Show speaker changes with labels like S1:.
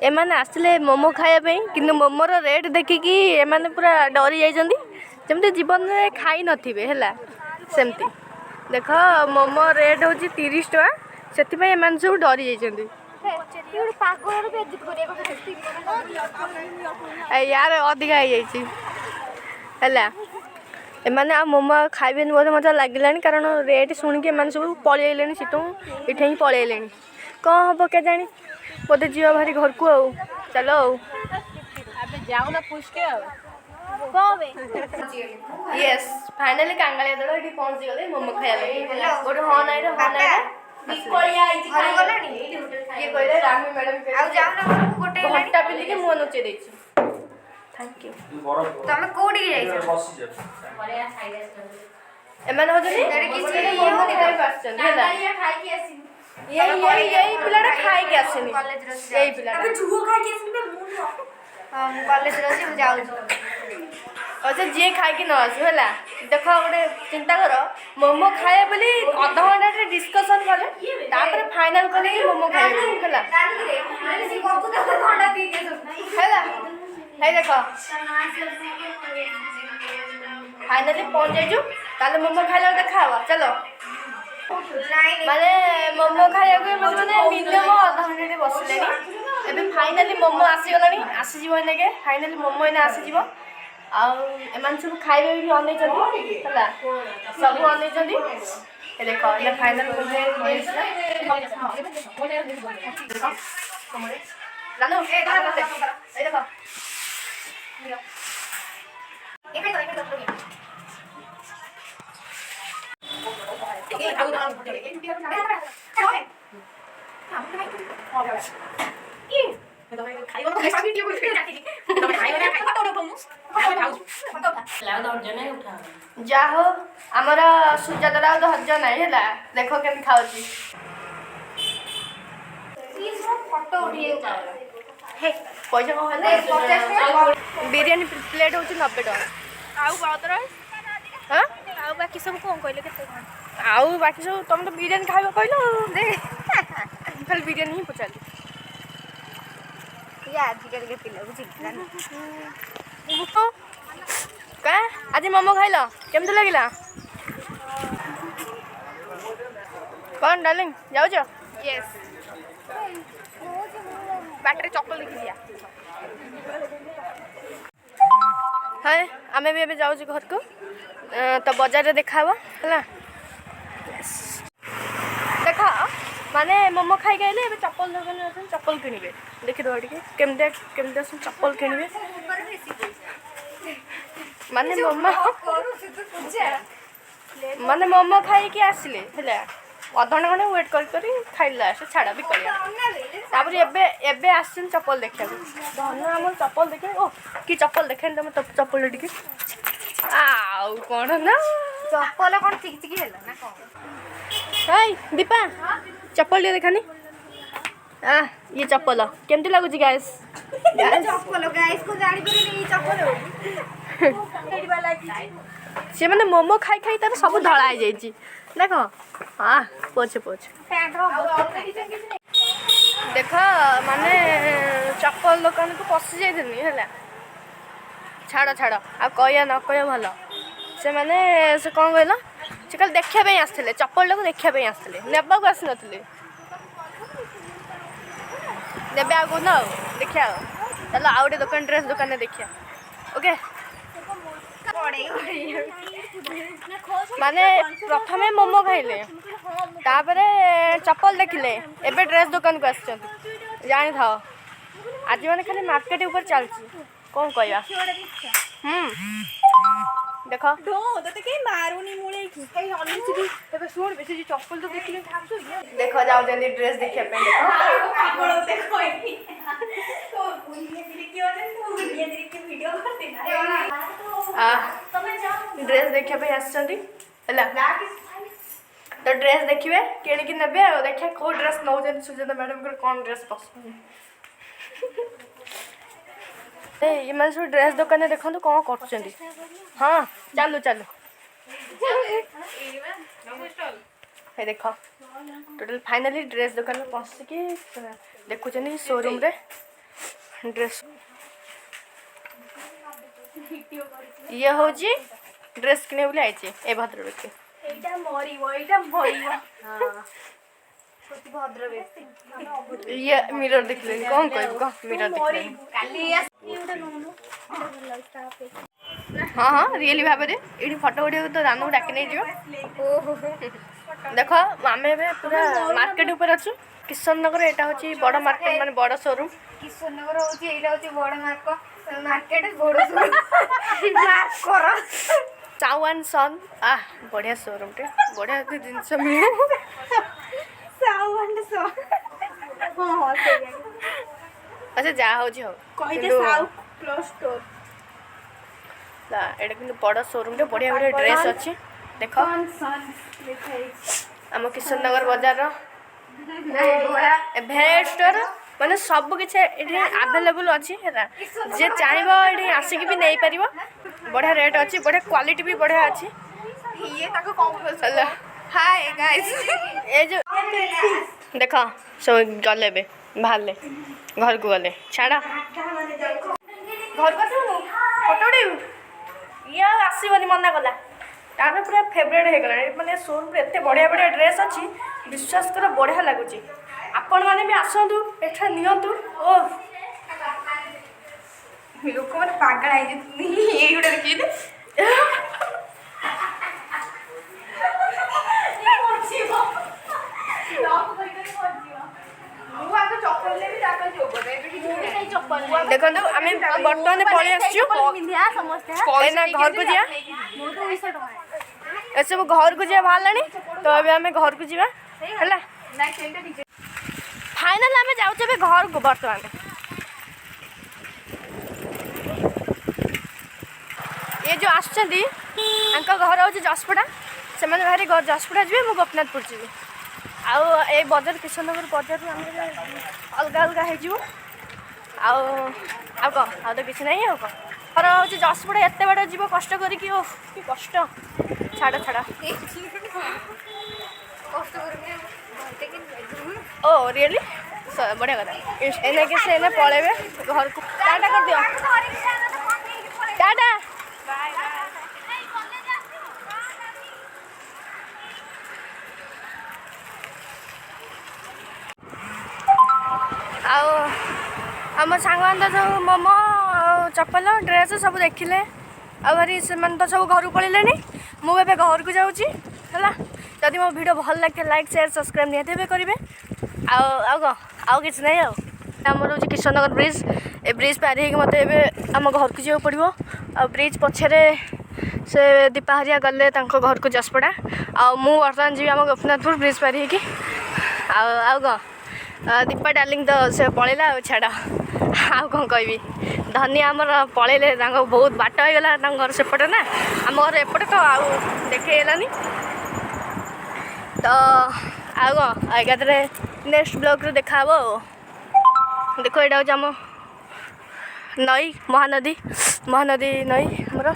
S1: एमाने आसले मोमो खायापी कि मोमोर रेट देखिकी एमाने पूरा डरी जाइछन्ती जमती जीवन में खाई नथिबे हैला सेमती देख मोमो रेट होची 30 टका सेति एमाने सब डरी जाइछन्ती यार अधिका हो जाइछि हैला एमाने आ मोमो खाइबेनि बोधे मते लागिलानी कारण रेट शुणिक एमाने सब पळेइलेनी सिटू इठे ही पळेइलेनी कौन हम के जानी बोधे जीवा भारी घर को आउ चलो जाओ ना पूछ के यस फाइनली कांगालिया दल एठी पहुंच गले मोमो खाया ले गोटे हो नाइ रे बिकोलिया आइछि खाइ गलानी ये कहले रामी मैडम के आ जाओ ना गोटे घंटा पिली के मुंह नोचे देछि थैंक यू तमे कोडी जाइछ बसी जा बरिया खाइ जाछ एमन हो जनी किछि मोमो खाइ पाछन हैला खाइ के आसी यही पिलाटा खाइ के आसेनी कॉलेज रो यही पिलाटा अबे जुहो खाइ के आसेनी बे मु कॉलेज रो से जाउ अच्छा जे खाइ के न आसु हैला देखो गोटे चिंता करो मोमो खाए बोली आधा घंटा रे डिस्कशन करे तापर फाइनल करे कि मोमो खाए हैला हैला हे देखो फाइनली पहुंच जाइजु ताले मोमो खाइला देखावा चलो माने मोमो खाइया माने मिनिमम आधा घंटा रे बसलेनी एबे फाइनली मोमो आसी गलानी आसी जीव नेके फाइनली मोमो एने आसी जीव आ एमान सब खाइबे भी अनै जदी हला सब अनै जदी ए देखो ये फाइनल मोमो होइसला लानो ए देखो जा हो आमर सुजाता राउत धैर्य नाई है देख के खाऊँ पैसा बिरियानी प्लेट हूँ 90 टका आउ बाकी सब कौन कहले आउ बाकी सब तुम तो बिरियानी खाइब कहल दे खाली बिरियानी ही पचारि आजिकल के पिला बुझी का आज मोमो खाइल केमती लगिला कौन डार्लिंग जाऊच यस बाटरे चप्पल लिखि दिया हाय आमे भी एबे जाऊच घर को तो बाजार देखा है देखा माने मोमो खाई गए चप्पल दुकान चप्पल किणवे देखिद केमती चप्पल किणवे माने मोमो खाई कि आसिले अधा घंटे वेट कर खाइला से छाड़ा भी कर आसन चप्पल देखा धन आम चप्पल देखे ओ कि चप्पल देखे तुम चप्पल टी आउ कौन ना चप्पल कौन चिक चिकी है ना कौन हाय दीपा चप्पल लिए देखानी ये चप्पल केमती लगुच गाइस चप्पल गाइस को जानी करी चप्पल से माने मोमो खाई खाई तार सब धळा हो जाई देख हां पोछ पोछ देख माने चप्पल दुकान को पसी जाइथनी हैला छाड़ छाड़ आ कहया न कहया भल से माने से कौन कहल से कल देखा आसते चप्पल को देखा आसते नेबा को आसी नथिले नेबे आगो न देखिया चलो आ गोटे दुकान ड्रेस दुकान देखिया ओके माने प्रथमे मोमो खाइले तापरे चप्पल देखिले एबे ड्रेस दुकान को आछन जानि थाओ आज माने खाली मार्केट ऊपर चलची कौन कहया देखो दो तते के मारुनी मुळे की कई अनसिटी तबे सुन बेसी चप्पल तो देखिले थामसु देखो जाओ जल्दी ड्रेस देखिया पे देखो देखो तो की होने तो वीडियो करते ना तमे जाओ ड्रेस देखिया पे आछंती हला तो ड्रेस देखिए किण की नेबे देखिया को ड्रेस नौ जन सुजाता मैडम को कौन ड्रेस पसंद ये मैं सब ड्रेस दुकान देखो तो कौन कर हाँ चलो चलो हे देख टोटल फाइनली ड्रेस दुकान में पहुँचिकी देखुं शोरूम रे ड्रेस ये हूँ ड्रेस किने बोली आई ए भद्रक ये मिरर देखले कौन कहब कह मिरर देखले हाँ हाँ रियली भाव में ये फटो उठा तो रानू डाक नहीं देख आम पूरा मार्केट ऊपर अच्छु किशन नगर यहाँ हूँ बड़ मार्केट माने बड़ शोरूम
S2: किशन नगर हूँ बड़ मार्केट बड़ शोरूम
S1: चाउन सन बढ़िया शोरूम टे बढ़िया जिनस मिले अच्छा जहाँ हो एटा कि बड़ शोरूम टे बढ़िया बढ़िया ड्रेस अच्छी देख आम किशन नगर बाजार भेराइटी स्टोर माने सब किसी आवेलेबल अच्छी है जे चाहब ये आसिक भी नहीं पार बढ़िया रेट अच्छी बढ़िया क्वालिटी भी बढ़िया अच्छी
S2: ये हाय गाइस
S1: ये जो देख सब गले बाहर घर को गले छाड़ा घर को फोटो ये आसबनी मना कला तार पूरा फेवरेट हो गला माने शोरूम एत बढ़िया बढ़िया ड्रेस अच्छी विश्वास कर बढ़िया लगुच आपण मैंने भी आसतु एठा नियंतु ओ
S2: लोक मैंने पागल ये गुड़ा देखिए
S1: देखो आम बर्तमान पलि घर को जा सब घर को जा बाहर तो अभी आम घर को जा फाइनल आम जाऊे घर को बर्तमान ये जो आसुँच घर हूँ जसपड़ा से बाहरी जसपड़ा जी मुझे गोपीनाथपुर जी आउ बजार किशन नगर बजार अलग अलग हो तो किसी ना घर हूँ जसपड़ा एत बाड़ जीव कष्ट करी कष्ट छाड़ छाड़ ओ रियली बढ़िया कथा एने कि से पलैबे घर को टाटा कर दियो टाटा आम सांग तो सब मोमो चप्पल ड्रेस सब देखिले आरी से तो सब घर पलैले मुझे घर को जाऊँगी है जदि मो वीडियो भल लगे लाइक शेयर सब्सक्राइब निहत करेंगे आउ किसी ना आमर हूँ किशन नगर ब्रिज ए ब्रिज पार हो मत आम घर को जाओ पड़ो आ ब्रिज पछरे से दीपा हरिया गले घर को जसपड़ा आउ बर्तमान जी आम गोपीनाथपुर ब्रिज पार हो दीपा डार्लिंग तो से पलैला छाड़ आउ कौन कहबी धनी आमर पलैले बहुत बाट होगा घर सेपटे ना आम घर एपटे तो आउ देखनी तो आउ एकादे नेक्स्ट ब्लॉग देखा देखो यहाँ हूँ आम नई महानदी नई आमर